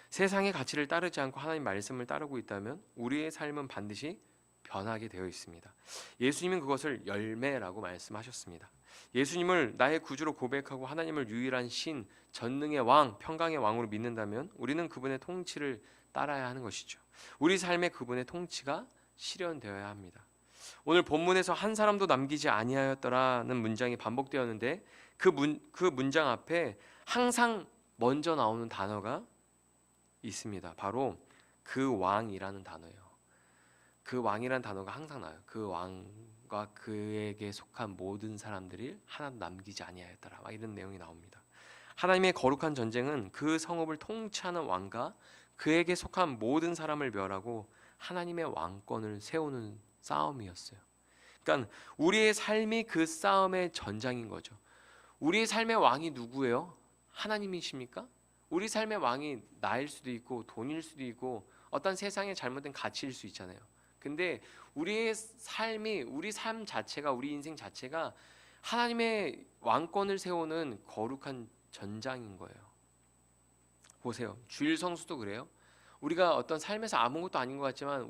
세상의 가치를 따르지 않고 하나님 말씀을 따르고 있다면 우리의 삶은 반드시 변하게 되어 있습니다. 예수님은 그것을 열매라고 말씀하셨습니다. 예수님을 나의 구주로 고백하고 하나님을 유일한 신, 전능의 왕, 평강의 왕으로 믿는다면 우리는 그분의 통치를 따라야 하는 것이죠. 우리 삶에 그분의 통치가 실현되어야 합니다. 오늘 본문에서 한 사람도 남기지 아니하였더라는 문장이 반복되었는데 그 문장 앞에 항상 먼저 나오는 단어가 있습니다. 바로 그 왕이라는 단어예요. 그 왕이라는 단어가 항상 나와요. 그 왕과 그에게 속한 모든 사람들이 하나도 남기지 아니하였더라. 막 이런 내용이 나옵니다. 하나님의 거룩한 전쟁은 그 성읍을 통치하는 왕과 그에게 속한 모든 사람을 멸하고 하나님의 왕권을 세우는 싸움이었어요. 그러니까 우리의 삶이 그 싸움의 전장인 거죠. 우리의 삶의 왕이 누구예요? 하나님이십니까? 우리 삶의 왕이 나일 수도 있고 돈일 수도 있고 어떤 세상의 잘못된 가치일 수 있잖아요. 근데 우리의 삶이 우리 삶 자체가 우리 인생 자체가 하나님의 왕권을 세우는 거룩한 전장인 거예요. 보세요. 주일 성수도 그래요. 우리가 어떤 삶에서 아무것도 아닌 것 같지만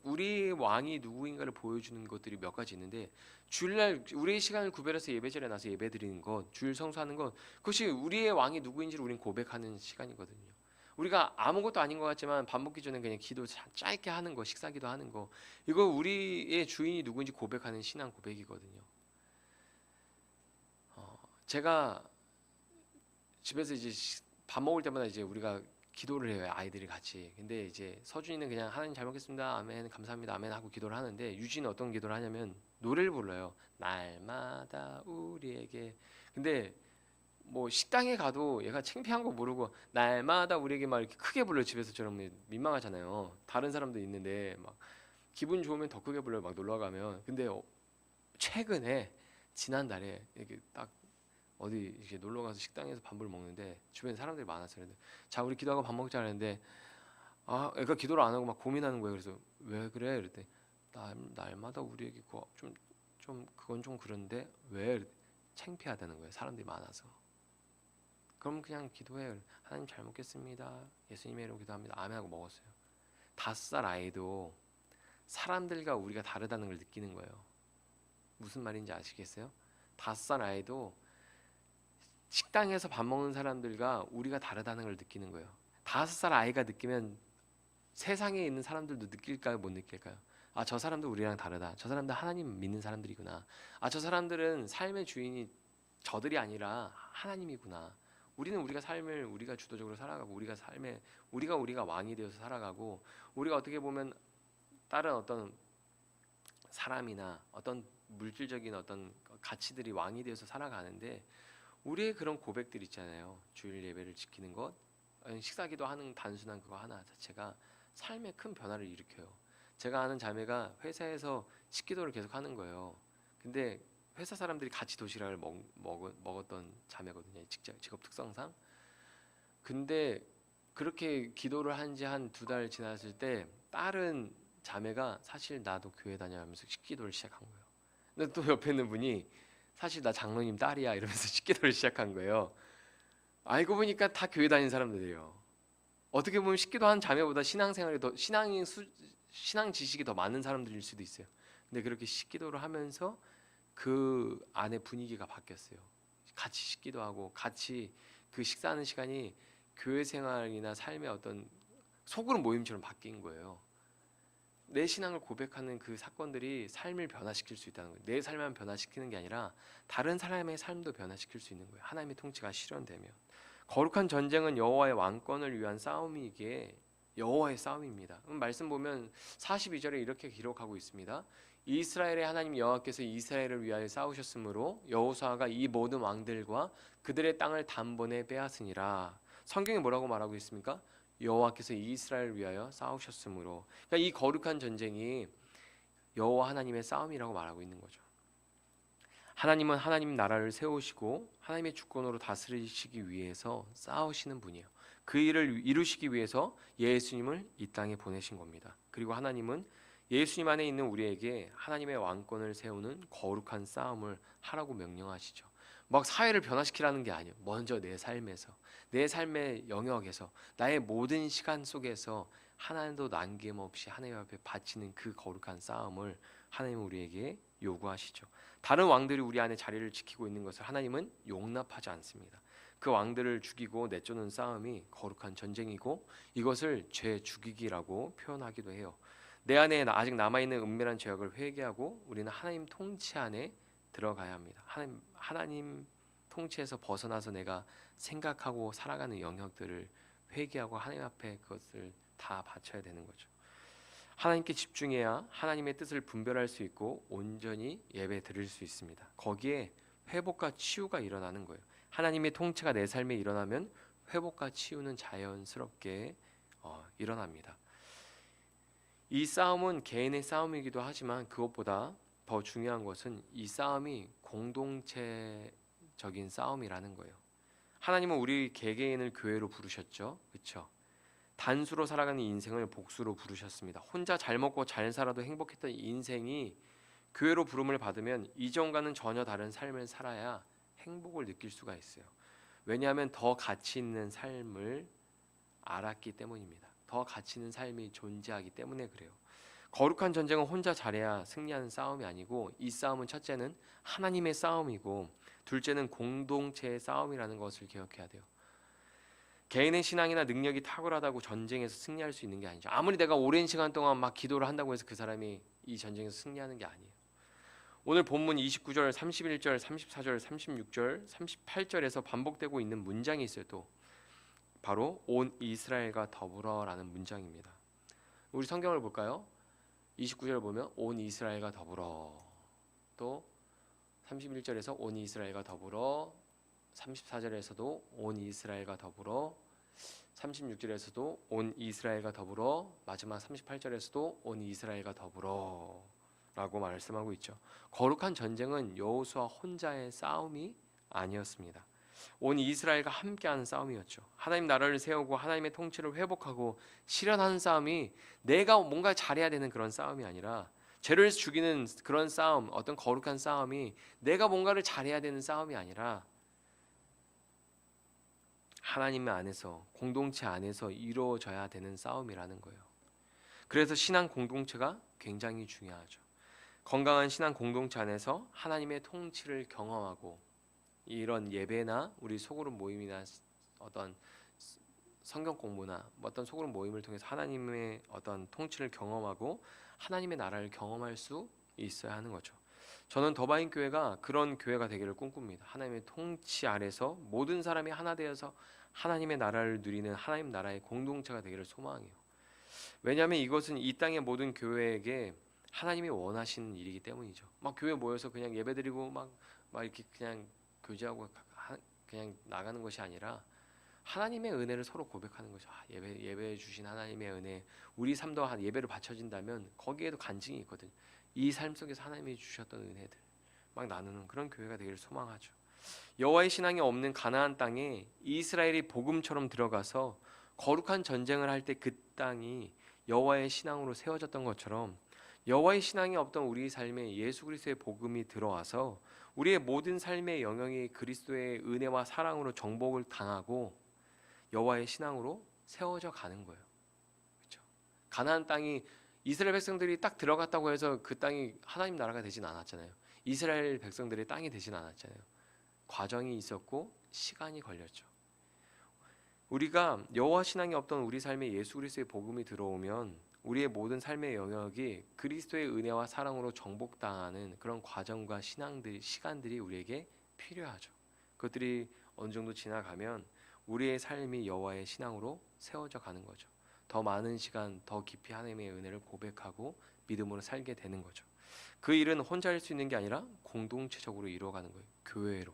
우리의 왕이 누구인가를 보여주는 것들이 몇 가지 있는데 주일날 우리의 시간을 구별해서 예배자리에 나서 예배드리는 것, 주일 성수하는 것, 그것이 우리의 왕이 누구인지를 우리는 고백하는 시간이거든요. 우리가 아무것도 아닌 것 같지만 밥 먹기 전에 그냥 기도 짧게 하는 거, 식사기도 하는 거, 이거 우리의 주인이 누구인지 고백하는 신앙 고백이거든요. 제가 집에서 이제 밥 먹을 때마다 이제 우리가 기도를 해요, 아이들이 같이. 근데 이제 서준이는 그냥 하나님 잘 먹겠습니다, 아멘, 감사합니다, 아멘 하고 기도를 하는데 유진은 어떤 기도를 하냐면 노래를 불러요. 날마다 우리에게. 근데 뭐 식당에 가도 얘가 창피한 거 모르고 날마다 우리에게 막 이렇게 크게 불러. 집에서처럼 민망하잖아요. 다른 사람도 있는데 막 기분 좋으면 더 크게 불러요, 막 놀러 가면. 근데 최근에 지난달에 이렇게 딱 어디 이렇게 놀러 가서 식당에서 밥을 먹는데 주변에 사람들이 많았어요. 근데 자, 우리 기도하고 밥 먹자 했는데 애가 기도를 안 하고 막 고민하는 거예요. 그래서 왜 그래? 그랬더니 날마다 우리에게 좀 그건 좀 그런데 왜? 창피하다는 거예요. 사람들이 많아서. 그럼 그냥 기도해요. 하나님 잘 먹겠습니다, 예수님의 이름으로 기도합니다, 아멘 하고 먹었어요. 5살 아이도 사람들과 우리가 다르다는 걸 느끼는 거예요. 무슨 말인지 아시겠어요? 5살 아이도 식당에서 밥 먹는 사람들과 우리가 다르다는 걸 느끼는 거예요. 5살 아이가 느끼면 세상에 있는 사람들도 느낄까요? 못 느낄까요? 아, 저 사람도 우리랑 다르다. 저 사람도 하나님 믿는 사람들이구나. 아, 저 사람들은 삶의 주인이 저들이 아니라 하나님이구나. 우리는 우리가 삶을 우리가 주도적으로 살아가고 우리가 왕이 되어서 살아가고 우리가 어떻게 보면 다른 어떤 사람이나 어떤 물질적인 어떤 가치들이 왕이 되어서 살아가는데 우리의 그런 고백들 있잖아요. 주일 예배를 지키는 것, 식사기도 하는 단순한 그거 하나 자체가 삶에 큰 변화를 일으켜요. 제가 아는 자매가 회사에서 식기도를 계속 하는 거예요. 근데 회사 사람들이 같이 도시락을 먹었던 자매거든요, 직업 특성상. 근데 그렇게 기도를 한 지 한 2달 지났을 때 다른 자매가 사실 나도 교회 다녀하면서 식기도를 시작한 거예요. 근데 또 옆에 있는 분이 사실 나 장로님 딸이야 이러면서 식기도를 시작한 거예요. 알고 보니까 다 교회 다니는 사람들이에요. 어떻게 보면 식기도 하는 자매보다 신앙생활이 더 신앙 지식이 더 많은 사람들일 수도 있어요. 근데 그렇게 식기도를 하면서 그 안에 분위기가 바뀌었어요. 같이 식기도 하고 같이 그 식사하는 시간이 교회 생활이나 삶의 어떤 소그룹 모임처럼 바뀐 거예요. 내 신앙을 고백하는 그 사건들이 삶을 변화시킬 수 있다는 거예요. 내 삶만 변화시키는 게 아니라 다른 사람의 삶도 변화시킬 수 있는 거예요. 하나님의 통치가 실현되면. 거룩한 전쟁은 여호와의 왕권을 위한 싸움이기에 여호와의 싸움입니다. 말씀 보면 42절에 이렇게 기록하고 있습니다. 이스라엘의 하나님 여호와께서 이스라엘을 위하여 싸우셨으므로 여호수아가 이 모든 왕들과 그들의 땅을 단번에 빼앗으니라. 성경이 뭐라고 말하고 있습니까? 여호와께서 이스라엘을 위하여 싸우셨으므로. 그러니까 이 거룩한 전쟁이 여호와 하나님의 싸움이라고 말하고 있는 거죠. 하나님은 하나님 나라를 세우시고 하나님의 주권으로 다스리시기 위해서 싸우시는 분이에요. 그 일을 이루시기 위해서 예수님을 이 땅에 보내신 겁니다. 그리고 하나님은 예수님 안에 있는 우리에게 하나님의 왕권을 세우는 거룩한 싸움을 하라고 명령하시죠. 막 사회를 변화시키라는 게 아니에요. 먼저 내 삶에서, 내 삶의 영역에서, 나의 모든 시간 속에서 하나도 남김없이 하나님 앞에 바치는 그 거룩한 싸움을 하나님은 우리에게 요구하시죠. 다른 왕들이 우리 안에 자리를 지키고 있는 것을 하나님은 용납하지 않습니다. 그 왕들을 죽이고 내쫓는 싸움이 거룩한 전쟁이고 이것을 죄 죽이기라고 표현하기도 해요. 내 안에 아직 남아있는 은밀한 죄악을 회개하고 우리는 하나님 통치 안에 들어가야 합니다. 하나님 통치에서 벗어나서 내가 생각하고 살아가는 영역들을 회개하고 하나님 앞에 그것을 다 바쳐야 되는 거죠. 하나님께 집중해야 하나님의 뜻을 분별할 수 있고 온전히 예배 드릴 수 있습니다. 거기에 회복과 치유가 일어나는 거예요. 하나님의 통치가 내 삶에 일어나면 회복과 치유는 자연스럽게 일어납니다. 이 싸움은 개인의 싸움이기도 하지만 그것보다 더 중요한 것은 이 싸움이 공동체적인 싸움이라는 거예요. 하나님은 우리 개개인을 교회로 부르셨죠. 그렇죠? 단수로 살아가는 인생을 복수로 부르셨습니다. 혼자 잘 먹고 잘 살아도 행복했던 인생이 교회로 부름을 받으면 이전과는 전혀 다른 삶을 살아야 행복을 느낄 수가 있어요. 왜냐하면 더 가치 있는 삶을 알았기 때문입니다. 더 가치 있는 삶이 존재하기 때문에 그래요. 거룩한 전쟁은 혼자 잘해야 승리하는 싸움이 아니고 이 싸움은 첫째는 하나님의 싸움이고 둘째는 공동체의 싸움이라는 것을 기억해야 돼요. 개인의 신앙이나 능력이 탁월하다고 전쟁에서 승리할 수 있는 게 아니죠. 아무리 내가 오랜 시간 동안 막 기도를 한다고 해서 그 사람이 이 전쟁에서 승리하는 게 아니에요. 오늘 본문 29절, 31절, 34절, 36절, 38절에서 반복되고 있는 문장이 있어요. 또 바로 온 이스라엘과 더불어라는 문장입니다. 우리 성경을 볼까요? 29절 보면 온 이스라엘과 더불어, 또 31절에서 온 이스라엘과 더불어, 34절에서도 온 이스라엘과 더불어, 36절에서도 온 이스라엘과 더불어, 마지막 38절에서도 온 이스라엘과 더불어 라고 말씀하고 있죠. 거룩한 전쟁은 여호수아 혼자의 싸움이 아니었습니다. 온 이스라엘과 함께하는 싸움이었죠. 하나님 나라를 세우고 하나님의 통치를 회복하고 실현하는 싸움이 내가 뭔가 잘해야 되는 그런 싸움이 아니라 죄를 죽이는 그런 싸움, 어떤 거룩한 싸움이 내가 뭔가를 잘해야 되는 싸움이 아니라 하나님 안에서, 공동체 안에서 이루어져야 되는 싸움이라는 거예요. 그래서 신앙 공동체가 굉장히 중요하죠. 건강한 신앙 공동체 안에서 하나님의 통치를 경험하고 이런 예배나 우리 소그룹 모임이나 어떤 성경 공부나 어떤 소그룹 모임을 통해서 하나님의 어떤 통치를 경험하고 하나님의 나라를 경험할 수 있어야 하는 거죠. 저는 더바인 교회가 그런 교회가 되기를 꿈꿉니다. 하나님의 통치 아래서 모든 사람이 하나 되어서 하나님의 나라를 누리는 하나님 나라의 공동체가 되기를 소망해요. 왜냐하면 이것은 이 땅의 모든 교회에게 하나님이 원하시는 일이기 때문이죠. 막 교회 모여서 그냥 예배드리고 막 이렇게 그냥 교제하고 그냥 나가는 것이 아니라 하나님의 은혜를 서로 고백하는 거죠. 예배 주신 하나님의 은혜, 우리 삶도 예배를 바쳐진다면 거기에도 간증이 있거든요. 이 삶 속에서 하나님이 주셨던 은혜들 막 나누는 그런 교회가 되기를 소망하죠. 여호와의 신앙이 없는 가나안 땅에 이스라엘이 복음처럼 들어가서 거룩한 전쟁을 할 때 그 땅이 여호와의 신앙으로 세워졌던 것처럼 여호와의 신앙이 없던 우리 삶에 예수 그리스도의 복음이 들어와서 우리의 모든 삶의 영역이 그리스도의 은혜와 사랑으로 정복을 당하고 여호와의 신앙으로 세워져 가는 거예요. 그렇죠? 가나안 땅이 이스라엘 백성들이 딱 들어갔다고 해서 그 땅이 하나님 나라가 되진 않았잖아요. 이스라엘 백성들의 땅이 되진 않았잖아요. 과정이 있었고 시간이 걸렸죠. 우리가 여호와 신앙이 없던 우리 삶에 예수 그리스도의 복음이 들어오면 우리의 모든 삶의 영역이 그리스도의 은혜와 사랑으로 정복당하는 그런 과정과 시간들이 우리에게 필요하죠. 그것들이 어느 정도 지나가면 우리의 삶이 여호와의 신앙으로 세워져 가는 거죠. 더 많은 시간, 더 깊이 하나님의 은혜를 고백하고 믿음으로 살게 되는 거죠. 그 일은 혼자 할 수 있는 게 아니라 공동체적으로 이루어가는 거예요. 교회로.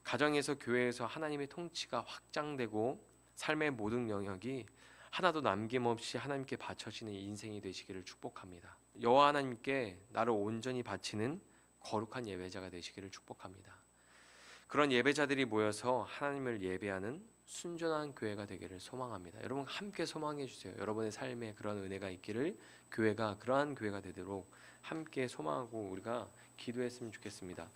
가정에서 교회에서 하나님의 통치가 확장되고 삶의 모든 영역이 하나도 남김없이 하나님께 바쳐지는 인생이 되시기를 축복합니다. 여호와 하나님께 나를 온전히 바치는 거룩한 예배자가 되시기를 축복합니다. 그런 예배자들이 모여서 하나님을 예배하는 순전한 교회가 되기를 소망합니다. 여러분 함께 소망해 주세요. 여러분의 삶에 그런 은혜가 있기를 교회가 그러한 교회가 되도록 함께 소망하고 우리가 기도했으면 좋겠습니다.